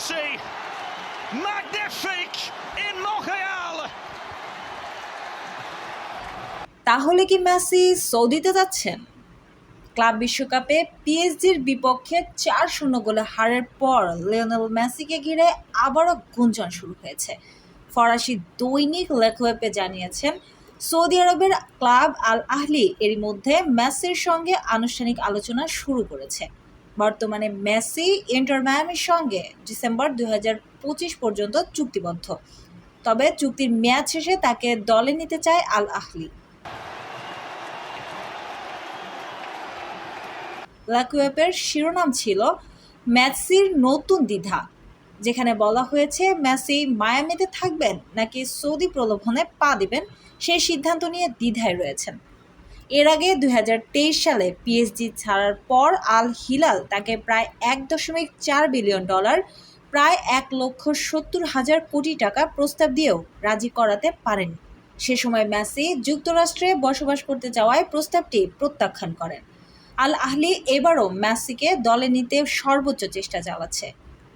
Messi, magnifique in Montreal. তাহলে কি Messi সৌদিতে যাচ্ছেন? ক্লাব বিশ্বকাপে পিএসজির বিপক্ষে 4-0 গোলে হারের পর লিওনেল মেসিকে ঘিরে আবারও গুঞ্জন শুরু হয়েছে। ফরাসি দৈনিক লেকোয়েপে জানিয়েছেন, সৌদি আরবের ক্লাব আল আহলি এরই মধ্যে মেসির সঙ্গে আনুষ্ঠানিক আলোচনা শুরু করেছে। বর্তমানে মেসি ইন্টার মায়ামির সঙ্গে ডিসেম্বর 2025 পর্যন্ত চুক্তিবদ্ধ। তবে চুক্তির মেয়াদ শেষে তাকে দলে নিতে চায় আল আহলি। লেকোয়েপের শিরোনাম ছিল মেসির নতুন দ্বিধা, যেখানে বলা হয়েছে মেসি মায়ামিতে থাকবেন নাকি সৌদি প্রলোভনে পা দিবেন সেই সিদ্ধান্ত নিয়ে দ্বিধায় রয়েছেন। এর আগে 2023 সালে পিএসজি ছাড়ার পর আল হিলাল তাকে প্রায় $1.4 বিলিয়ন, প্রায় 1,70,000 কোটি টাকা প্রস্তাব দিয়েও রাজি করাতে পারেনি। সে সময় মেসি যুক্তরাষ্ট্রে বসবাস করতে যাওয়ায় প্রস্তাবটি প্রত্যাখ্যান করেন। আল আহলি এবারও মেসিকে দলে নিতে সর্বোচ্চ চেষ্টা চালাচ্ছে।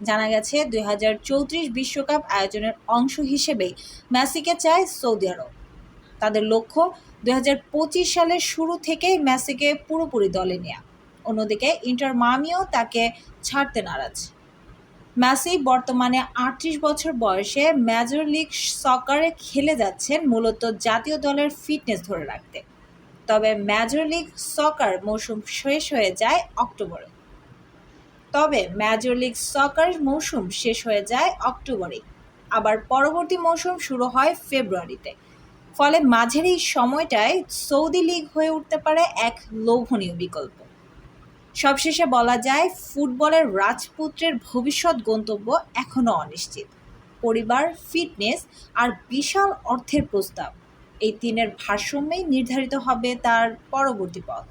জানা গেছে 2034 বিশ্বকাপ আয়োজনের অংশ হিসেবেই মেসিকে চায় সৌদি আরব। তাদের লক্ষ্য 2025 সালের শুরু থেকেই মেসিকে পুরোপুরি দলে নেওয়া। অন্যদিকে ইন্টার মায়ামিও তাকে ছাড়তে নারাজ। মেসি বর্তমানে 38 বছর বয়সে মেজর লিগ সকারে খেলে যাচ্ছেন মূলত জাতীয় দলের ফিটনেস ধরে রাখতে। তবে মেজর লিগ সকার মৌসুম শেষ হয়ে যায় অক্টোবরে। আবার পরবর্তী মৌসুম শুরু হয় ফেব্রুয়ারিতে। ফলে মাঝের এই সময়টায় সৌদি লীগ হয়ে উঠতে পারে এক লোভনীয় বিকল্প। সবশেষে বলা যায়, ফুটবলের রাজপুত্রের ভবিষ্যৎ গন্তব্য এখনও অনিশ্চিত। পরিবার, ফিটনেস আর বিশাল অর্থের প্রস্তাব, এই তিনের ভারসাম্যেই নির্ধারিত হবে তার পরবর্তী পথ।